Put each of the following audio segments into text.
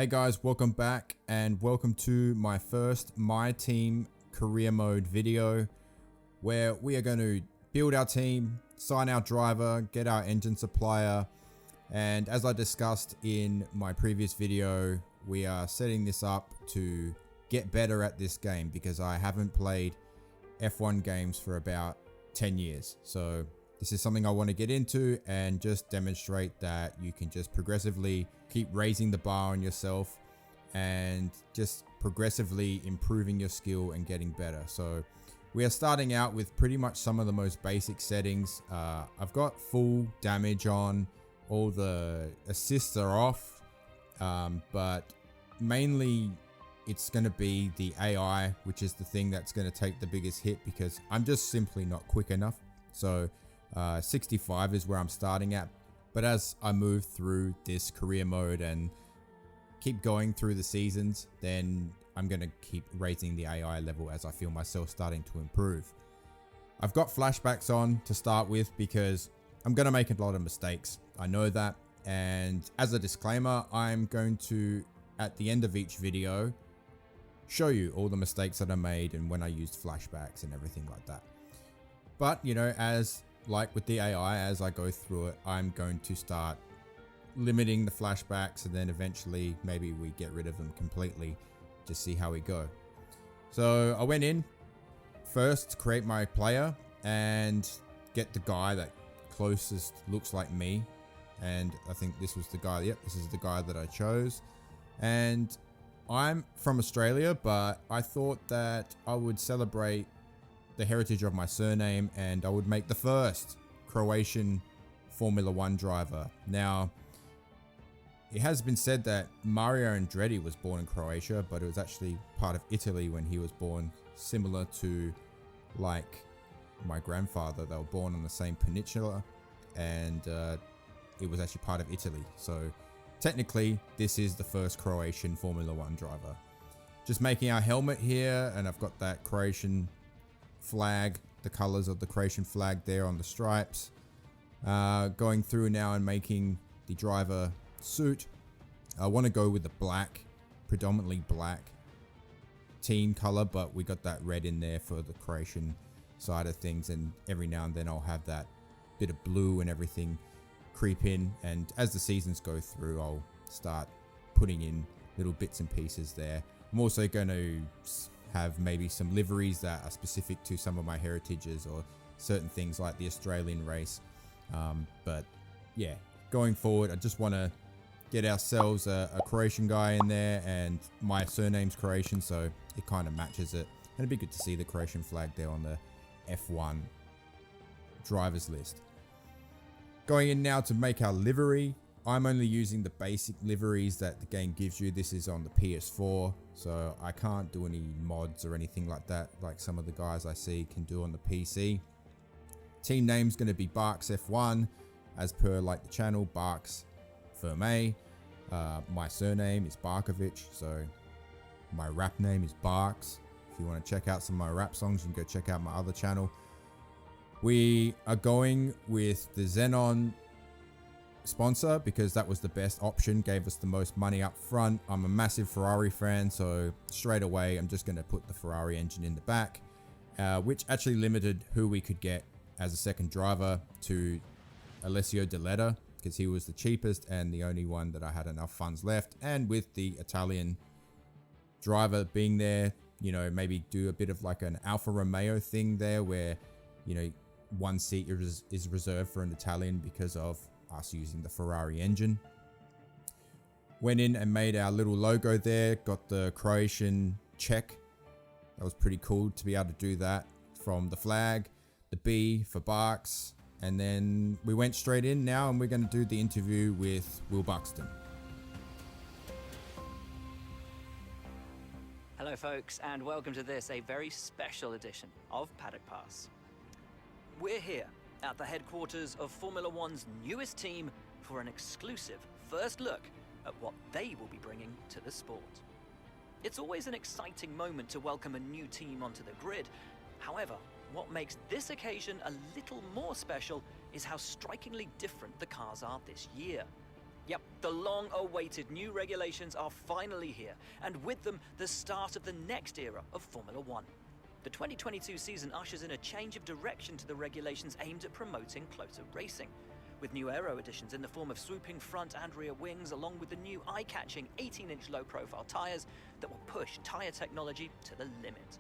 Hey guys, welcome back and welcome to my first My Team career mode video where we are going to build our team, sign our driver, get our engine supplier, and as I discussed in my previous video, we are setting this up to get better at this game because I haven't played F1 games for about 10 years. So this is something I want to get into and just demonstrate that you can just progressively keep raising the bar on yourself and just progressively improving your skill and getting better. So we are starting out with pretty much some of the most basic settings. I've got full damage on, all the assists are off, but mainly it's going to be the AI, which is the thing that's going to take the biggest hit because I'm just simply not quick enough. So 65 is where I'm starting at, but as I move through this career mode and keep going through the seasons, then I'm going to keep raising the AI level as I feel myself starting to improve. I've got flashbacks on to start with because I'm going to make a lot of mistakes. I know that, and as a disclaimer, I'm going to, at the end of each video, show you all the mistakes that I made and when I used flashbacks and everything like that. But, you know, as like with the AI, as I go through it, I'm going to start limiting the flashbacks and then eventually maybe we get rid of them completely. Just see how we go. So I went in first to create my player and get the guy that closest looks like me. And I think this was the guy. Yep, this is the guy that I chose. And I'm from Australia, but I thought that I would celebrate the heritage of my surname and I would make the first Croatian Formula 1 driver. Now, it has been said that Mario Andretti was born in Croatia, but it was actually part of Italy when he was born, similar to like my grandfather. They were born on the same peninsula and it was actually part of Italy. So technically this is the first Croatian Formula 1 driver. Just making our helmet here, and I've got that Croatian flag, the colors of the Croatian flag there on the stripes. Going through now and making the driver suit. I want to go with the black, predominantly black team color, but we got that red in there for the Croatian side of things, and every now and then I'll have that bit of blue and everything creep in, and as the seasons go through I'll start putting in little bits and pieces there. I'm also going to have maybe some liveries that are specific to some of my heritages or certain things like the Australian race. But yeah, going forward, I just want to get ourselves a Croatian guy in there, and my surname's Croatian, so it kind of matches it. And it'd be good to see the Croatian flag there on the F1 drivers list. Going in now to make our livery. I'm only using the basic liveries that the game gives you. This is on the PS4, so I can't do any mods or anything like that like some of the guys I see can do on the PC. Team name's going to be Barks F1 as per like the channel, Barks Ferme. My surname is Barkovic, so my rap name is Barks. If you want to check out some of my rap songs, you can go check out my other channel. We are going with the Xenon sponsor because that was the best option, gave us the most money up front. I'm a massive Ferrari fan, so straight away I'm just going to put the Ferrari engine in the back, which actually limited who we could get as a second driver to Alessio Deletta because he was the cheapest and the only one that I had enough funds left. And with the Italian driver being there, you know, maybe do a bit of like an Alfa Romeo thing there where, you know, one seat is reserved for an Italian because of us using the Ferrari engine. Went in and made our little logo there, got the Croatian check. That was pretty cool to be able to do that from the flag, the B for Barks, and then we went straight in now and we're going to do the interview with Will Buxton. Hello folks, and welcome to this, a very special edition of Paddock Pass. We're here at the headquarters of Formula One's newest team for an exclusive first look at what they will be bringing to the sport. It's always an exciting moment to welcome a new team onto the grid. However, what makes this occasion a little more special is how strikingly different the cars are this year. Yep, the long-awaited new regulations are finally here, and with them, the start of the next era of Formula One. The 2022 season ushers in a change of direction to the regulations aimed at promoting closer racing, with new aero additions in the form of swooping front and rear wings, along with the new eye-catching 18-inch low-profile tyres that will push tyre technology to the limit.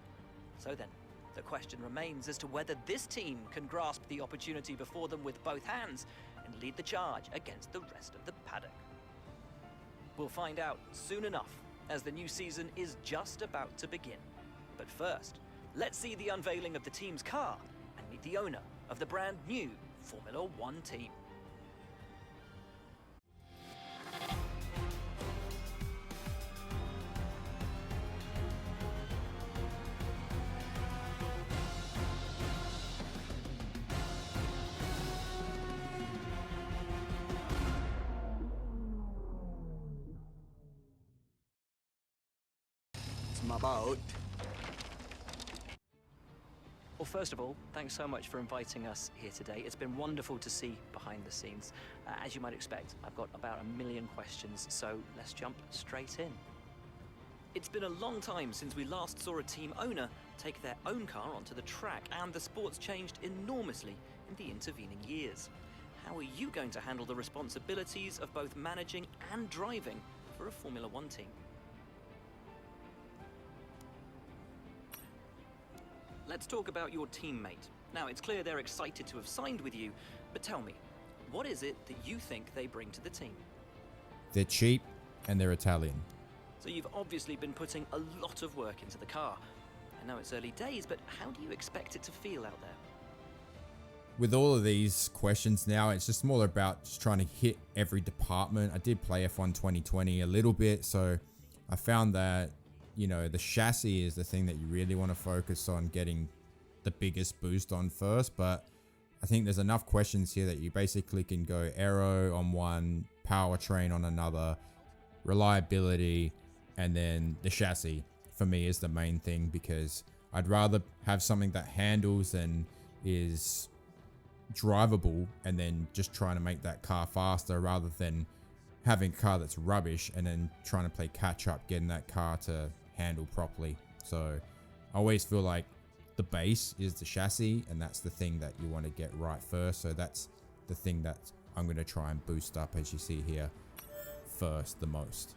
So then, the question remains as to whether this team can grasp the opportunity before them with both hands and lead the charge against the rest of the paddock. We'll find out soon enough, as the new season is just about to begin. But first, let's see the unveiling of the team's car and meet the owner of the brand new Formula One team. My boat. Well, first of all, thanks so much for inviting us here today. It's been wonderful to see behind the scenes. As you might expect, I've got about 1 million questions, so let's jump straight in. It's been a long time since we last saw a team owner take their own car onto the track, and the sport's changed enormously in the intervening years. How are you going to handle the responsibilities of both managing and driving for a Formula One team? Let's talk about your teammate. Now, it's clear they're excited to have signed with you, but tell me, what is it that you think they bring to the team? They're cheap and they're Italian. So you've obviously been putting a lot of work into the car. I know it's early days, but how do you expect it to feel out there? With all of these questions now, it's just more about just trying to hit every department. I did play F1 2020 a little bit, so I found that the chassis is the thing that you really want to focus on getting the biggest boost on first. But I think there's enough questions here that you basically can go aero on one, powertrain on another, reliability, and then the chassis for me is the main thing, because I'd rather have something that handles and is drivable and then just trying to make that car faster, rather than having a car that's rubbish and then trying to play catch up getting that car to handle properly. So I always feel like the base is the chassis, and that's the thing that you want to get right first. So that's the thing that I'm going to try and boost up, as you see here, first the most.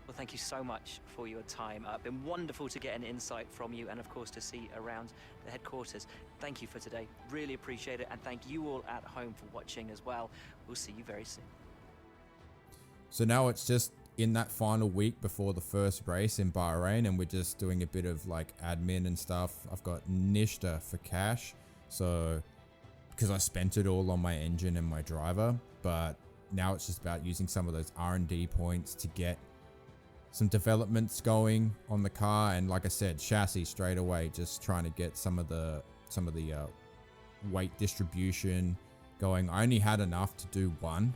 Well, thank you so much for your time. It's been wonderful to get an insight from you, and of course to see around the headquarters. Thank you for today. Really appreciate it, and thank you all at home for watching as well. We'll see you very soon. So now it's just in that final week before the first race in Bahrain, and we're just doing a bit of like admin and stuff. I've got Nishta for cash, so because I spent it all on my engine and my driver, but now it's just about using some of those R&D points to get some developments going on the car. And like I said, chassis straight away, just trying to get some of the weight distribution going. I only had enough to do one.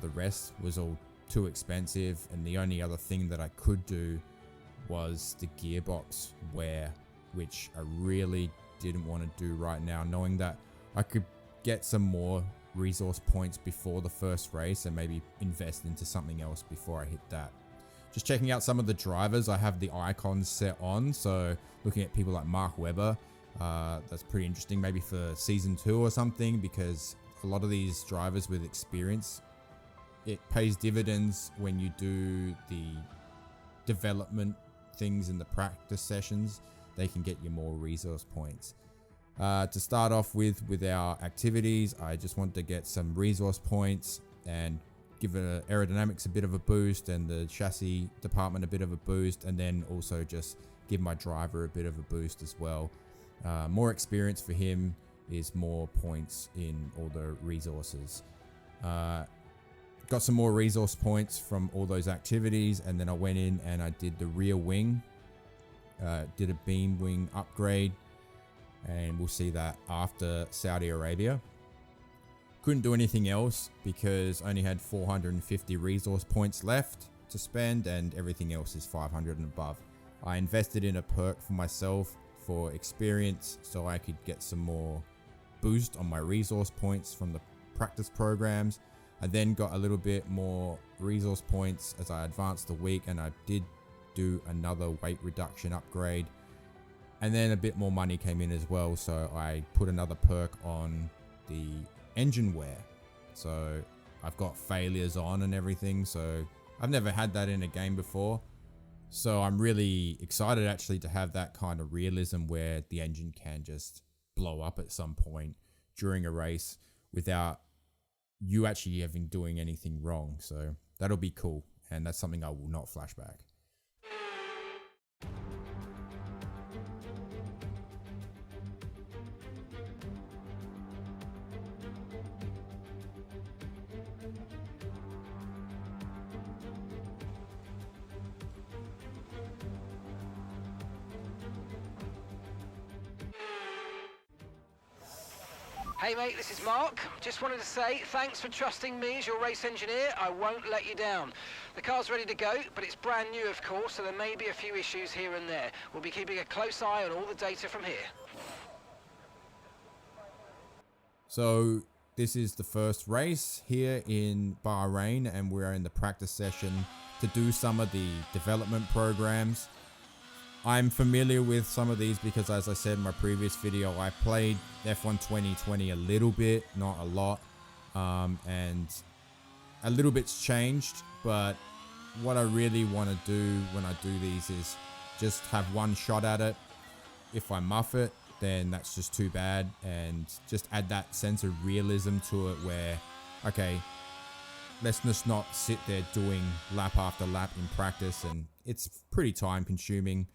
The rest was all too expensive, and the only other thing that I could do was the gearbox wear, which I really didn't want to do right now, knowing that I could get some more resource points before the first race and maybe invest into something else before I hit that. Just checking out some of the drivers, I have the icons set on, so looking at people like Mark Webber, that's pretty interesting, maybe for season 2 or something, because a lot of these drivers with experience, it pays dividends when you do the development things in the practice sessions. They can get you more resource points. To start off with our activities, I just want to get some resource points and give aerodynamics a bit of a boost, and the chassis department a bit of a boost, and then also just give my driver a bit of a boost as well. More experience for him is more points in all the resources. Got some more resource points from all those activities, and then I went in and I did the rear wing, did a beam wing upgrade, and we'll see that after Saudi Arabia. Couldn't do anything else because I only had 450 resource points left to spend, and everything else is 500 and above. I invested in a perk for myself for experience so I could get some more boost on my resource points from the practice programs. I then got a little bit more resource points as I advanced the week, and I did do another weight reduction upgrade. And then a bit more money came in as well, so I put another perk on the engine wear. So I've got failures on and everything, so I've never had that in a game before. So I'm really excited actually to have that kind of realism where the engine can just blow up at some point during a race without you actually having doing anything wrong. So that'll be cool, and that's something I will not flash back. Hey mate, this is Mark. Just wanted to say thanks for trusting me as your race engineer. I won't let you down. The car's ready to go, but it's brand new of course, so there may be a few issues here and there. We'll be keeping a close eye on all the data from here. So this is the first race here in Bahrain, and we're in the practice session to do some of the development programs. I'm familiar with some of these because, as I said in my previous video, I played F1 2020 a little bit, not a lot, and a little bit's changed, but what I really want to do when I do these is just have one shot at it. If I muff it, then that's just too bad, and just add that sense of realism to it where, okay, let's just not sit there doing lap after lap in practice, and it's pretty time consuming.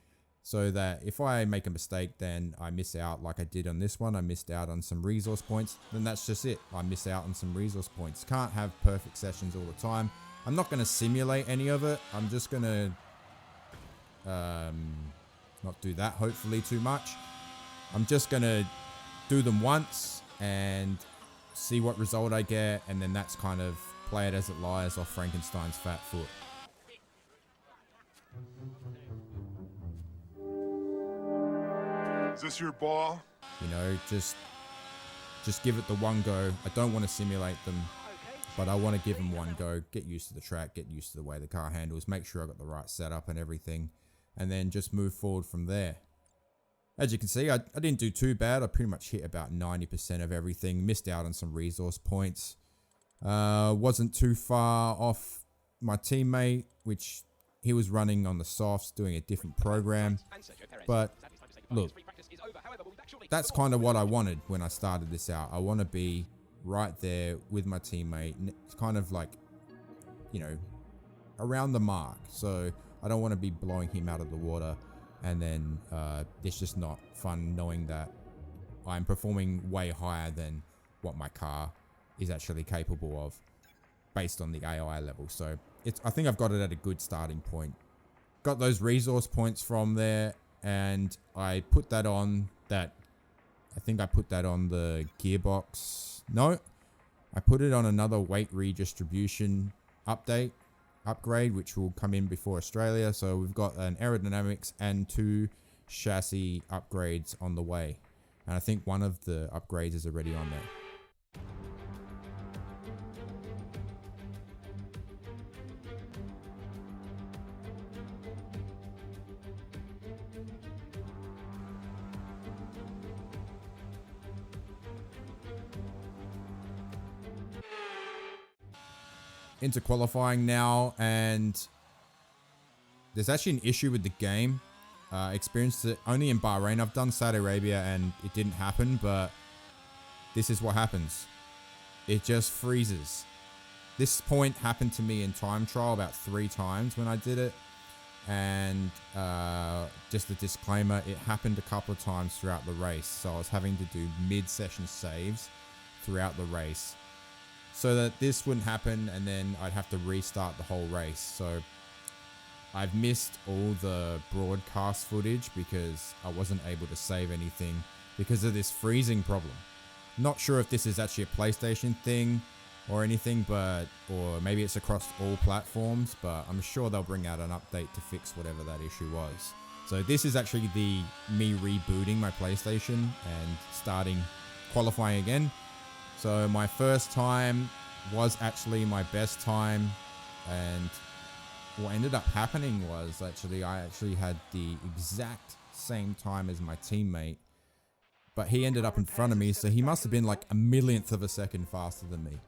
So that if I make a mistake, then I miss out like I did on this one. I missed out on some resource points. Then that's just it. I miss out on some resource points. Can't have perfect sessions all the time. I'm not going to simulate any of it. I'm just going to not do that, hopefully, too much. I'm just going to do them once and see what result I get. And then that's kind of play it as it lies off Frankenstein's fat foot. Is this your ball? You know, just give it the one go. I don't want to simulate them, but I want to give them one go. Get used to the track, get used to the way the car handles, make sure I got the right setup and everything, and then just move forward from there. As you can see, I didn't do too bad. I pretty much hit about 90% of everything. Missed out on some resource points. Wasn't too far off my teammate, which he was running on the softs, doing a different program. But look, that's kind of what I wanted when I started this out. I want to be right there with my teammate. It's kind of like, you know, around the mark. So I don't want to be blowing him out of the water. And then it's just not fun knowing that I'm performing way higher than what my car is actually capable of based on the AI level. So I think I've got it at a good starting point. Got those resource points from there, and I put that on that. I think I put that on the gearbox. No, I put it on another weight redistribution upgrade, which will come in before Australia. So we've got an aerodynamics and 2 chassis upgrades on the way. And I think one of the upgrades is already on there. Into qualifying now, and there's actually an issue with the game. Experienced it only in Bahrain. I've done Saudi Arabia and it didn't happen, but this is what happens. It just freezes. This point happened to me in time trial about 3 times when I did it, and just a disclaimer, it happened a couple of times throughout the race, so I was having to do mid-session saves throughout the race so that this wouldn't happen, and then I'd have to restart the whole race. So I've missed all the broadcast footage because I wasn't able to save anything because of this freezing problem. Not sure if this is actually a PlayStation thing or anything, or maybe it's across all platforms, but I'm sure they'll bring out an update to fix whatever that issue was. So this is actually me rebooting my PlayStation and starting qualifying again. So my first time was actually my best time, and what ended up happening was I actually had the exact same time as my teammate, but he ended up in front of me, so he must have been like a millionth of a second faster than me.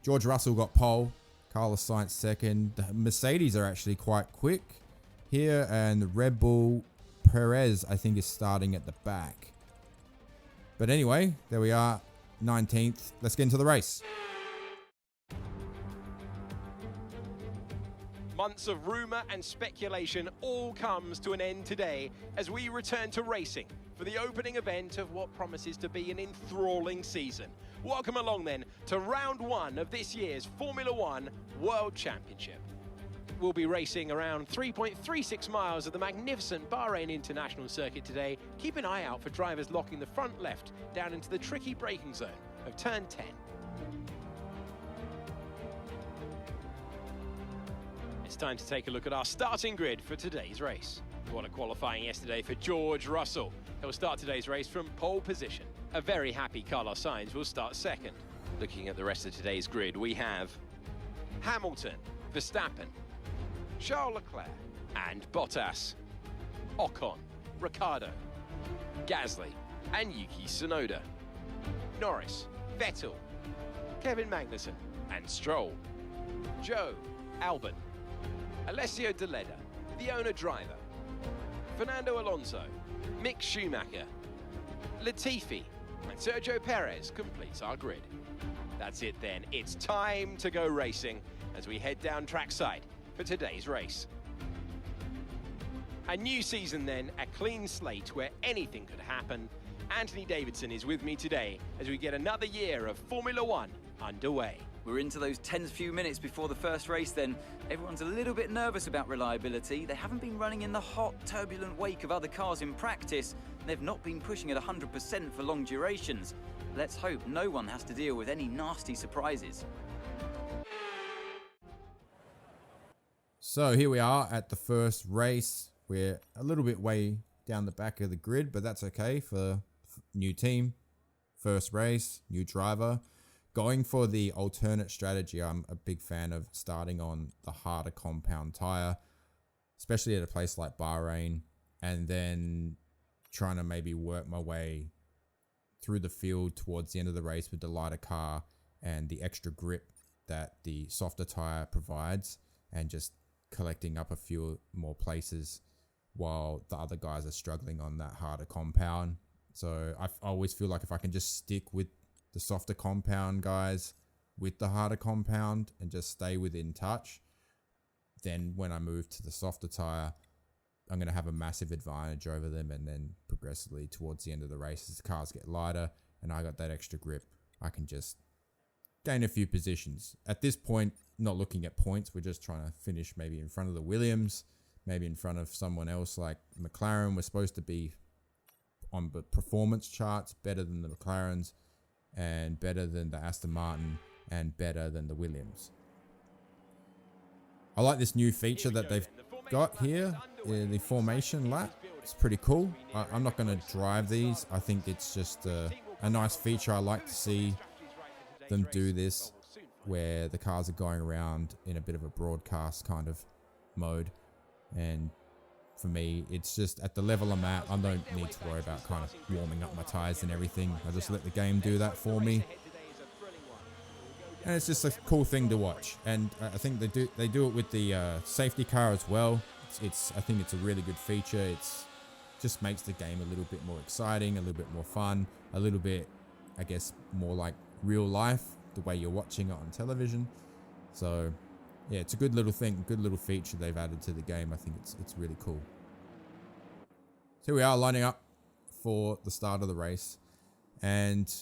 George Russell got pole, Carlos Sainz second. The Mercedes are actually quite quick here, and the Red Bull Perez, I think, is starting at the back. But anyway, there we are, 19th. Let's get into the race. Months of rumour and speculation all comes to an end today as we return to racing for the opening event of what promises to be an enthralling season. Welcome along then to round one of this year's Formula One World Championship. We'll be racing around 3.36 miles of the magnificent Bahrain International Circuit today. Keep an eye out for drivers locking the front left down into the tricky braking zone of turn 10. It's time to take a look at our starting grid for today's race. What a qualifying yesterday for George Russell. He'll start today's race from pole position. A very happy Carlos Sainz will start second. Looking at the rest of today's grid, we have Hamilton, Verstappen, Charles Leclerc and Bottas, Ocon, Ricciardo, Gasly and Yuki Tsunoda, Norris, Vettel, Kevin Magnussen and Stroll, Joe, Albon, Alessio De Leda, the owner driver, Fernando Alonso, Mick Schumacher, Latifi and Sergio Perez completes our grid. That's it then, it's time to go racing as we head down trackside for today's race. A new season then, a clean slate where anything could happen. Anthony Davidson is with me today as we get another year of Formula One underway. We're into those tense few minutes before the first race then. Everyone's a little bit nervous about reliability. They haven't been running in the hot, turbulent wake of other cars in practice. They've not been pushing at 100% for long durations. Let's hope no one has to deal with any nasty surprises. So here we are at the first race. We're a little bit way down the back of the grid, but that's okay for new team, first race, new driver. Going for the alternate strategy, I'm a big fan of starting on the harder compound tire, especially at a place like Bahrain, and then trying to maybe work my way through the field towards the end of the race with the lighter car and the extra grip that the softer tire provides, and just collecting up a few more places while the other guys are struggling on that harder compound. So I always feel like if I can just stick with the softer compound guys with the harder compound and just stay within touch, then when I move to the softer tire, I'm going to have a massive advantage over them. And then progressively towards the end of the race, as the cars get lighter and I got that extra grip, I can just gain a few positions. At this point, not looking at points, we're just trying to finish maybe in front of the Williams, maybe in front of someone else like McLaren. We're supposed to be on the performance charts better than the McLarens, and better than the Aston Martin, and better than the Williams. I like this new feature that they've got here, the formation lap. It's pretty cool. I'm not going to drive these. I think it's just a nice feature. I like to see them do this, where the cars are going around in a bit of a broadcast kind of mode. And for me, it's just at the level I'm at, I don't need to worry about kind of warming up my tires and everything. I just let the game do that for me. And it's just a cool thing to watch. And I think they do it with the safety car as well. I think it's a really good feature. It's just makes the game a little bit more exciting, a little bit more fun, a little bit, I guess, more like real life, the way you're watching it on television. So yeah, it's a good little thing, good little feature they've added to the game. I think it's really cool. So here we are lining up for the start of the race and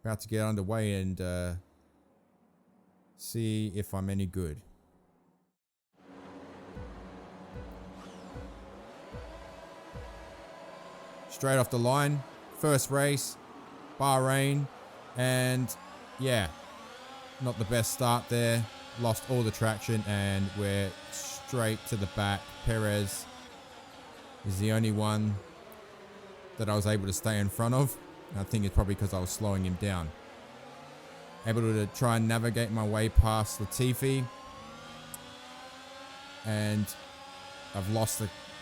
about to get underway and see if I'm any good. Straight off the line, first race, Bahrain, and yeah, not the best start there. Lost all the traction and we're straight to the back. Perez is the only one that I was able to stay in front of. I think it's probably because I was slowing him down. able to try and navigate my way past Latifi. And I've lost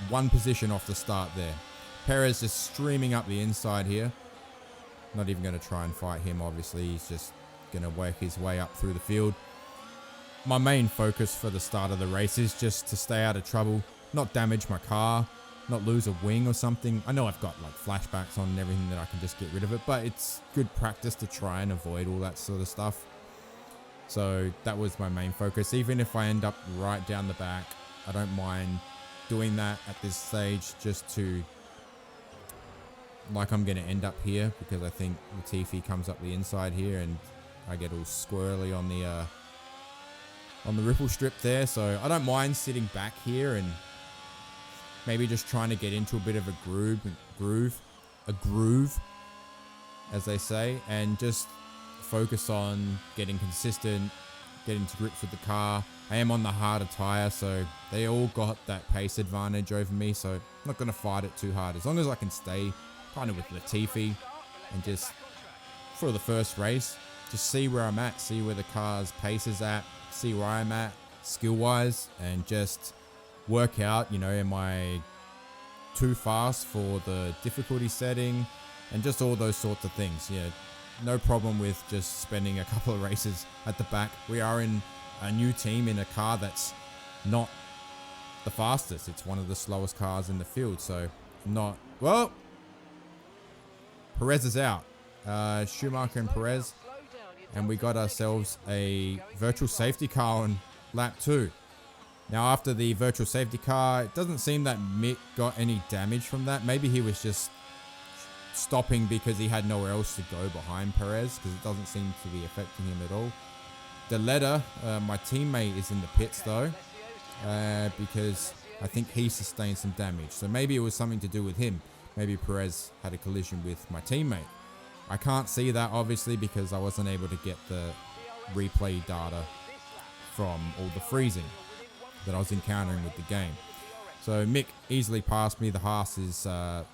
one position off the start there. Perez just streaming up the inside here. Not even going to try and fight him, obviously. He's just going to work his way up through the field. My main focus for the start of the race is just to stay out of trouble, not damage my car, not lose a wing or something. I know I've got like flashbacks on and everything that I can just get rid of it, but it's good practice to try and avoid all that sort of stuff. So that was my main focus. Even if I end up right down the back, I don't mind doing that at this stage, just to, like, I'm going to end up here because I think Latifi comes up the inside here and I get all squirrely on the ripple strip there. So I don't mind sitting back here and maybe just trying to get into a bit of a groove, as they say, and just focus on getting consistent, getting to grips with the car. I am on the harder tire, so they all got that pace advantage over me, so I'm not going to fight it too hard. As long as I can stay kind of with Latifi and just, for the first race, just see where I'm at, see where the car's pace is at, see where I'm at skill-wise, and just work out, you know, am I too fast for the difficulty setting, and just all those sorts of things. Yeah, no problem with just spending a couple of races at the back. We are in a new team in a car that's not the fastest. It's one of the slowest cars in the field, so not... Well, Perez is out. Schumacher and Perez, and we got ourselves a virtual safety car on lap 2. Now, after the virtual safety car, it doesn't seem that Mick got any damage from that. Maybe he was just stopping because he had nowhere else to go behind Perez, because it doesn't seem to be affecting him at all. The leader, my teammate, is in the pits though, because I think he sustained some damage. So maybe it was something to do with him. Maybe Perez had a collision with my teammate. I can't see that, obviously, because I wasn't able to get the replay data from all the freezing that I was encountering with the game. So Mick easily passed me. The Haas is a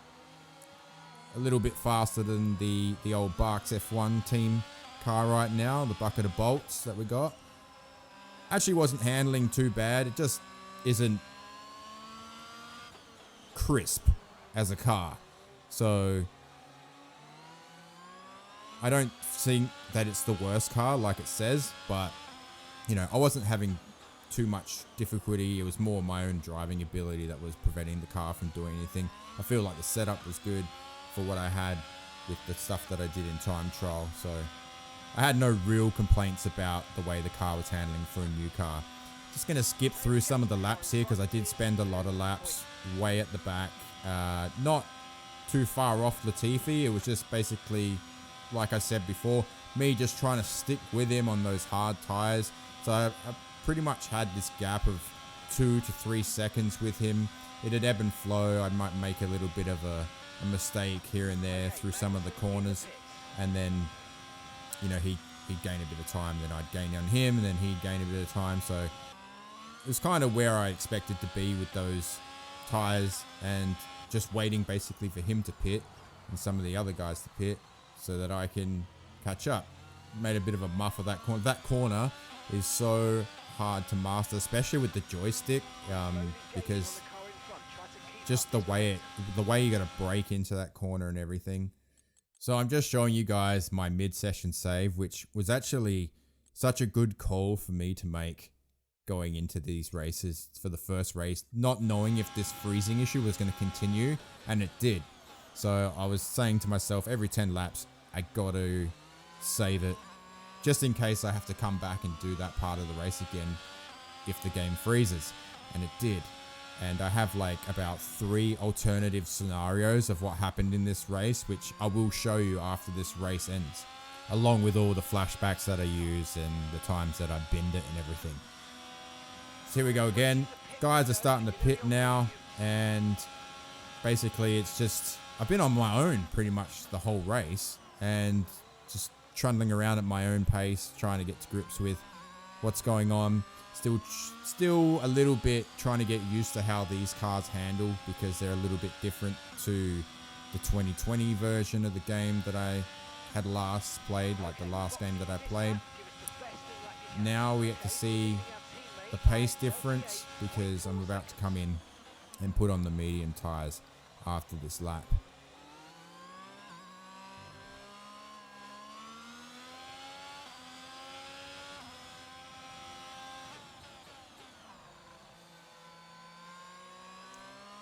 little bit faster than the old Barks F1 team car right now, the bucket of bolts that we got. Actually wasn't handling too bad. It just isn't crisp as a car. So I don't think that it's the worst car like it says, but you know, I wasn't having too much difficulty. It was more my own driving ability that was preventing the car from doing anything. I feel like the setup was good for what I had with the stuff that I did in time trial, so I had no real complaints about the way the car was handling for a new car. Just going to skip through some of the laps here because I did spend a lot of laps way at the back. Not too far off Latifi. It was just basically, like I said before, me just trying to stick with him on those hard tires. So I pretty much had this gap of 2 to 3 seconds with him. It'd ebb and flow. I might make a little bit of a mistake here and there through some of the corners, and then, you know, he'd gain a bit of time, then I'd gain on him, and then he'd gain a bit of time. So it was kind of where I expected to be with those tires, and just waiting basically for him to pit and some of the other guys to pit so that I can catch up. Made a bit of a muff of that corner. That corner is so hard to master, especially with the joystick, because just the way you got to break into that corner and everything. So I'm just showing you guys my mid-session save, which was actually such a good call for me to make going into these races for the first race, not knowing if this freezing issue was going to continue, and it did. So I was saying to myself, every 10 laps, I got to save it, just in case I have to come back and do that part of the race again if the game freezes, and it did. And I have like about 3 alternative scenarios of what happened in this race, which I will show you after this race ends, along with all the flashbacks that I use and the times that I binned it and everything. So here we go again. Guys are starting to pit now, and basically it's just, I've been on my own pretty much the whole race, and just trundling around at my own pace, trying to get to grips with what's going on. Still a little bit trying to get used to how these cars handle, because they're a little bit different to the 2020 version of the game that I had last played, like the last game that I played. Now we get to see the pace difference because I'm about to come in and put on the medium tires after this lap.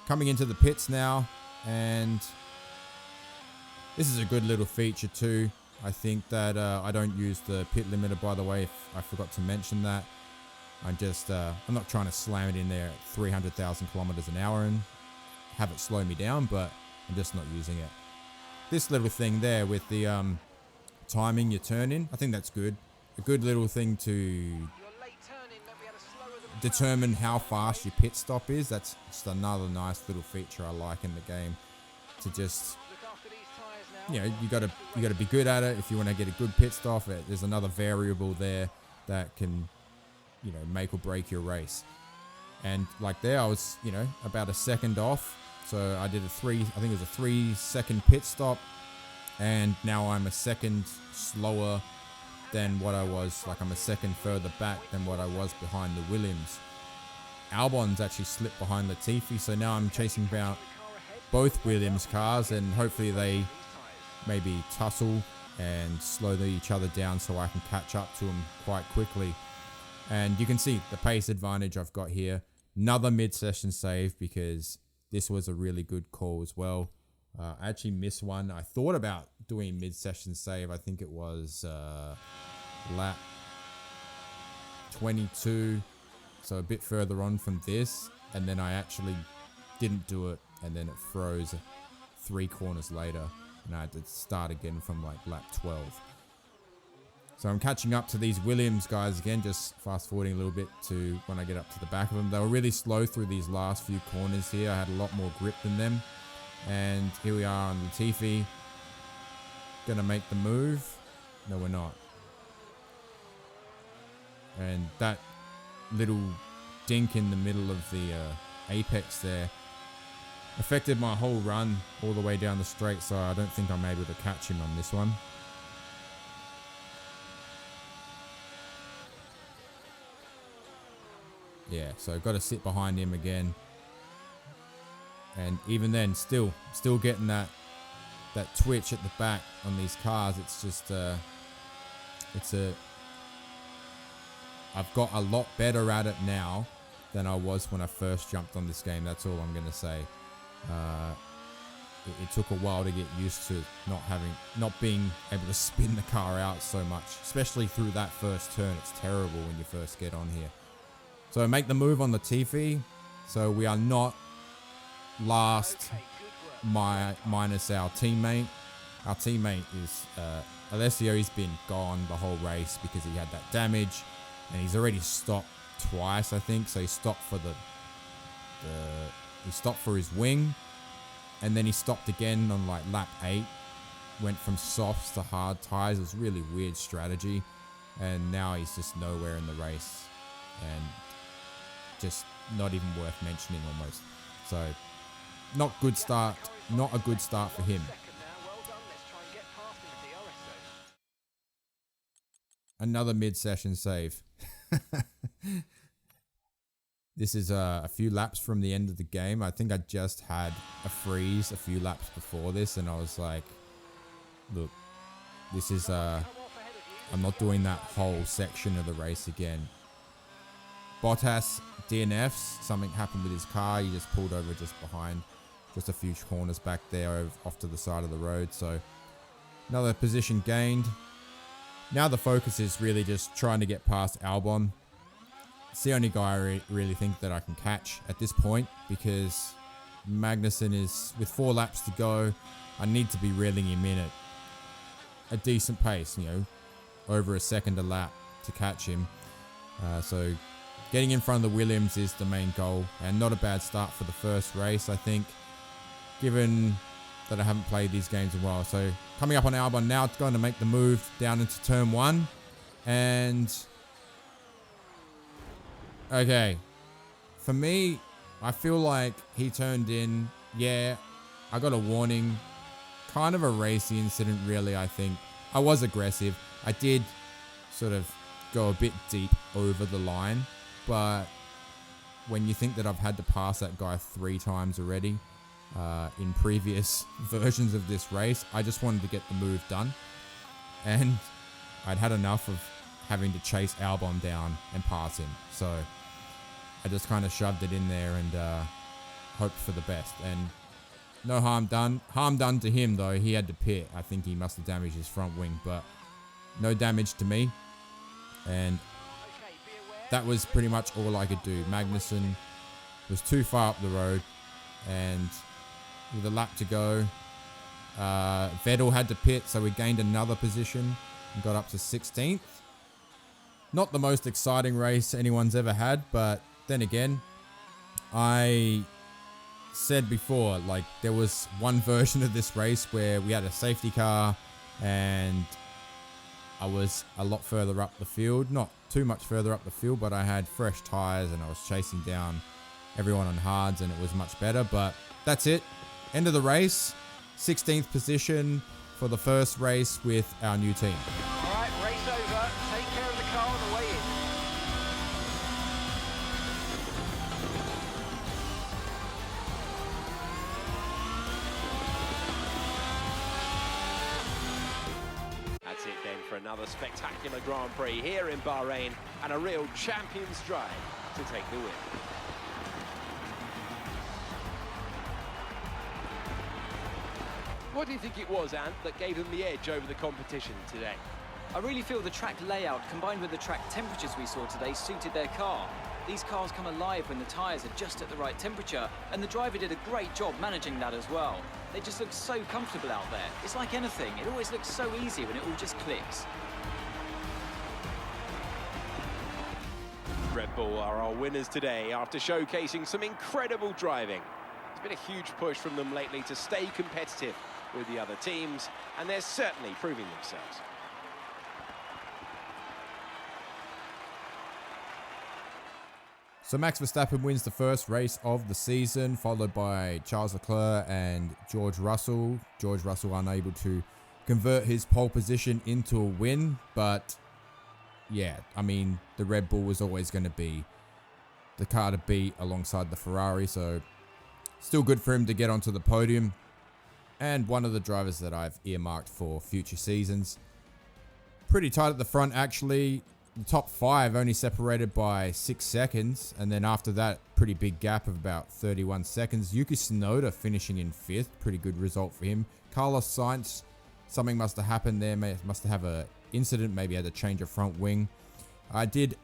Coming into the pits now, and this is a good little feature too. I think that I don't use the pit limiter, by the way, if I forgot to mention that. I'm not trying to slam it in there at 300,000 kilometers an hour and have it slow me down, but I'm just not using it. This little thing there with the timing your turn in, I think that's good. A good little thing to determine how fast your pit stop is. That's just another nice little feature I like in the game, to just, you know, you gotta be good at it if you want to get a good pit stop. There's another variable there that can, you know, make or break your race. And like there, I was, you know, about a second off, so I did I think it was a 3-second pit stop, and now I'm a second slower than what I was. Like, I'm a second further back than what I was behind the Williams. Albon's actually slipped behind Latifi, so now I'm chasing about both Williams cars, and hopefully they maybe tussle and slow each other down so I can catch up to them quite quickly. And you can see the pace advantage I've got here. Another mid-session save because this was a really good call as well. I actually missed one. I thought about doing mid-session save. I think it was lap 22, so a bit further on from this. And then I actually didn't do it, and then it froze 3 corners later, and I had to start again from like lap 12. So I'm catching up to these Williams guys again, just fast forwarding a little bit to when I get up to the back of them. They were really slow through these last few corners here. I had a lot more grip than them. And here we are on Latifi. Gonna make the move. No, we're not. And that little dink in the middle of the apex there affected my whole run all the way down the straight, so I don't think I'm able to catch him on this one. Yeah, so I've got to sit behind him again. And even then, still getting that twitch at the back on these cars. It's just, I've got a lot better at it now than I was when I first jumped on this game. That's all I'm going to say. It took a while to get used to not being able to spin the car out so much, especially through that first turn. It's terrible when you first get on here. So I make the move on the Latifi. So we are not last, minus our teammate. Our teammate is Alessio. He's been gone the whole race because he had that damage, and he's already stopped twice, I think. So he stopped for he stopped for his wing, and then he stopped again on like lap 8. Went from softs to hard tires. It was a really weird strategy, and now he's just nowhere in the race, and just not even worth mentioning almost. So not a good start for him. Another mid-session save. This is a few laps from the end of the game. I think I just had a freeze a few laps before this, and I was like, look, this is I'm not doing that whole section of the race again. Bottas DNFs. Something happened with his car. He just pulled over just behind, just a few corners back there off to the side of the road. So another position gained. Now the focus is really just trying to get past Albon. It's the only guy I really think that I can catch at this point, because Magnussen is, with 4 laps to go, I need to be reeling him in at a decent pace, over a second a lap to catch him. So getting in front of the Williams is the main goal, and not a bad start for the first race, I think, given that I haven't played these games in a while. So coming up on Albon now, it's going to make the move down into turn 1. And okay, for me, I feel like he turned in. Yeah, I got a warning. Kind of a racy incident, really, I think. I was aggressive. I did sort of go a bit deep over the line, but when you think that I've had to pass that guy 3 times already in previous versions of this race, I just wanted to get the move done. And I'd had enough of having to chase Albon down and pass him. So I just kind of shoved it in there and hoped for the best. And no harm done. Harm done to him, though. He had to pit. I think he must have damaged his front wing, but no damage to me. And that was pretty much all I could do. Magnussen was too far up the road, and with a lap to go, Vettel had to pit, so we gained another position and got up to 16th. Not the most exciting race anyone's ever had, but then again, I said before, like, there was one version of this race where we had a safety car and I was a lot further up the field. Not too much further up the field, but I had fresh tires and I was chasing down everyone on hards and it was much better. But that's it. End of the race. 16th position for the first race with our new team. All right, race over. Take care of the car on the way in. That's it then for another spectacular Grand Prix here in Bahrain, and a real champion's drive to take the win. What do you think it was, Ant, that gave them the edge over the competition today? I really feel the track layout combined with the track temperatures we saw today suited their car. These cars come alive when the tyres are just at the right temperature, and the driver did a great job managing that as well. They just look so comfortable out there. It's like anything, it always looks so easy when it all just clicks. Red Bull are our winners today after showcasing some incredible driving. It's been a huge push from them lately to stay competitive with the other teams, and they're certainly proving themselves. So Max Verstappen wins the first race of the season, followed by Charles Leclerc and George Russell. George Russell unable to convert his pole position into a win, but yeah, I mean, the Red Bull was always going to be the car to beat alongside the Ferrari, so still good for him to get onto the podium. And one of the drivers that I've earmarked for future seasons. Pretty tight at the front, actually. The top 5 only separated by 6 seconds. And then after that, pretty big gap of about 31 seconds. Yuki Tsunoda finishing in 5th. Pretty good result for him. Carlos Sainz, something must have happened there. Must have an incident. Maybe had to change a front wing. I did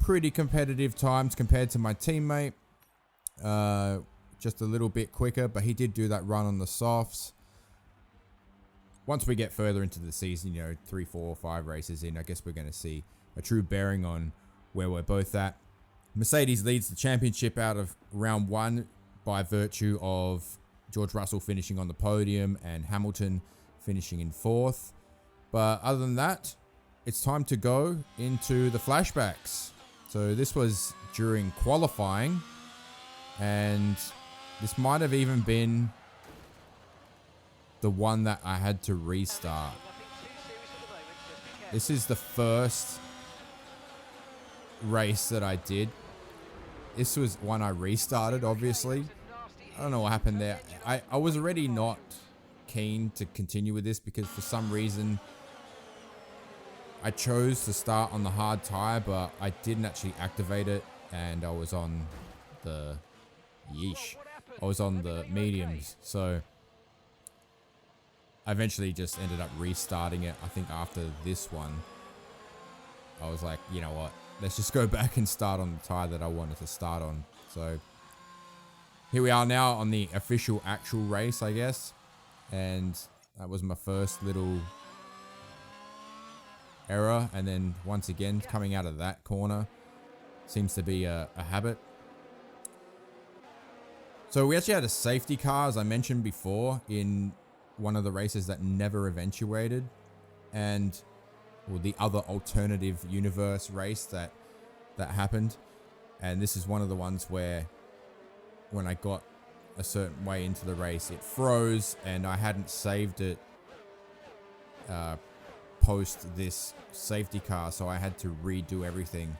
pretty competitive times compared to my teammate. Just a little bit quicker, but he did do that run on the softs. Once we get further into the season, 3, 4, 5 races in, I guess we're going to see a true bearing on where we're both at. Mercedes leads the championship out of round 1 by virtue of George Russell finishing on the podium and Hamilton finishing in 4th. But other than that, it's time to go into the flashbacks. So this was during qualifying, and this might have even been the one that I had to restart. This is the first race that I did. This was one I restarted, obviously. I don't know what happened there. I was already not keen to continue with this because for some reason I chose to start on the hard tire, but I didn't actually activate it, and I was on the mediums, so I eventually just ended up restarting it. I think after this one, I was like, you know what, let's just go back and start on the tire that I wanted to start on. So here we are now on the official actual race, I guess, and that was my first little error, and then once again coming out of that corner seems to be a habit. So we actually had a safety car, as I mentioned before, in one of the races that never eventuated, and the other alternative universe race that happened. And this is one of the ones where when I got a certain way into the race, it froze, and I hadn't saved it post this safety car, so I had to redo everything,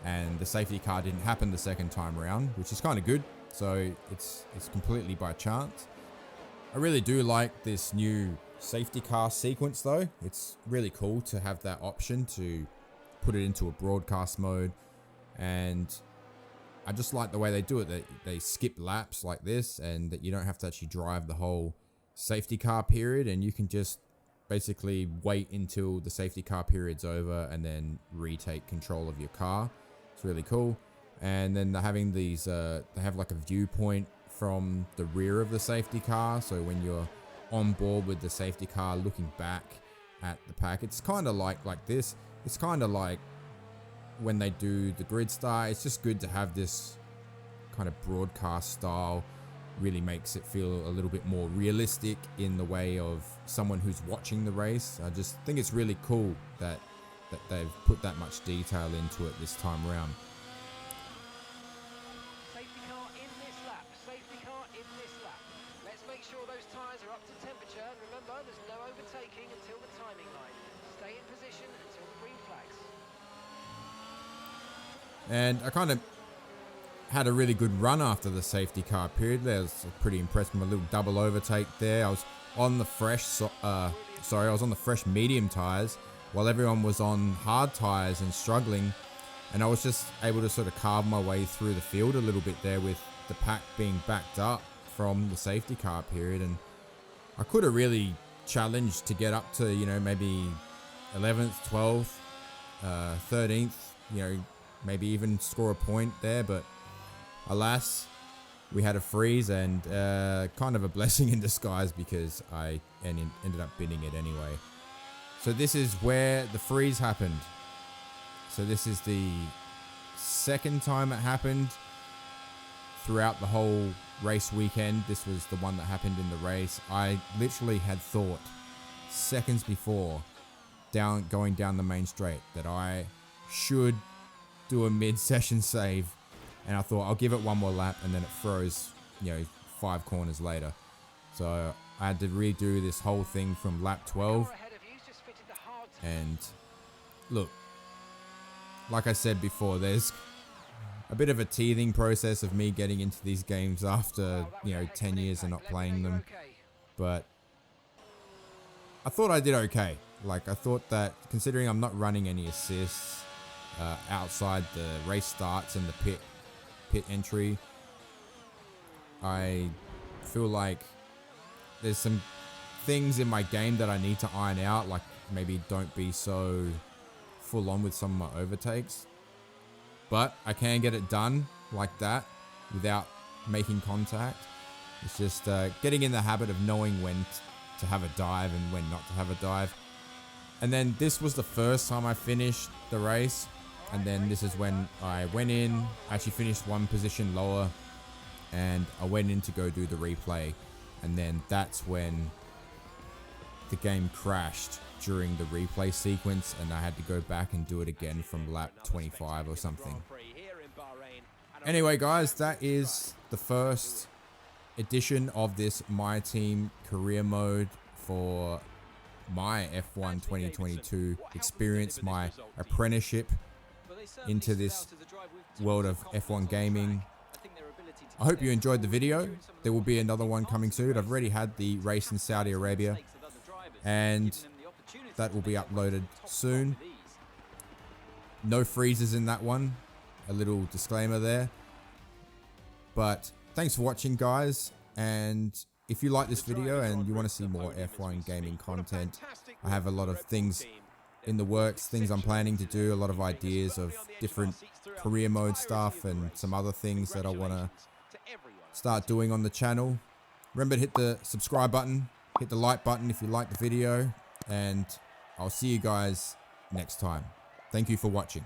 and the safety car didn't happen the second time around, which is kind of good. So it's completely by chance. I really do like this new safety car sequence though. It's really cool to have that option to put it into a broadcast mode, and I just like the way they do it. They skip laps like this, and that you don't have to actually drive the whole safety car period, and you can just basically wait until the safety car period's over and then retake control of your car. It's really cool. And then they're having these they have like a viewpoint from the rear of the safety car, so when you're on board with the safety car looking back at the pack, it's kind of like this. It's kind of like when they do the grid start. It's just good to have this kind of broadcast style. Really makes it feel a little bit more realistic in the way of someone who's watching the race. I just think it's really cool that they've put that much detail into it this time around. Safety car in this lap. Safety car in this lap. Let's make sure those tyres are up to temperature. And remember, there's no overtaking until the timing line. Stay in position until the green flags. And I kind of had a really good run after the safety car period. I was pretty impressed with my little double overtake there. I was on the fresh, I was on the fresh medium tires while everyone was on hard tires and struggling. And I was just able to sort of carve my way through the field a little bit there with the pack being backed up from the safety car period. And I could have really challenged to get up to, you know, maybe 11th, 12th, 13th, you know, maybe even score a point there. But alas, we had a freeze, and kind of a blessing in disguise because I ended up binning it anyway. So this is where the freeze happened. So this is the second time it happened throughout the whole race weekend. This was the one that happened in the race. I literally had thought seconds before going down the main straight that I should do a mid-session save, and I thought I'll give it one more lap, and then it froze, you know, 5 corners later. So I had to redo this whole thing from lap 12. And look, like I said before, there's a bit of a teething process of me getting into these games after, you know, 10 years of not playing them. But I thought I did okay. Like, I thought that considering I'm not running any assists outside the race starts and the pit entry, I feel like there's some things in my game that I need to iron out, like maybe don't be so full on with some of my overtakes. But I can get it done like that without making contact. It's just getting in the habit of knowing when to have a dive and when not to have a dive. And then this was the first time I finished the race. And then this is when I went in, actually finished one position lower, and I went in to go do the replay. And then that's when the game crashed during the replay sequence, and I had to go back and do it again from lap 25 or something. Anyway, guys, that is the first edition of this My Team career mode for my F1 2022 experience, my apprenticeship into this world of F1 gaming. I hope you enjoyed the video. There will be another one coming soon. I've already had the race in Saudi Arabia, and that will be uploaded soon. No freezes in that one. A little disclaimer there. But thanks for watching, guys. And if you like this video and you want to see more F1 gaming content, I have a lot of things in the works, things I'm planning to do, a lot of ideas of different career mode stuff and some other things that I want to start doing on the channel. Remember to hit the subscribe button, hit the like button if you like the video, and I'll see you guys next time. Thank you for watching.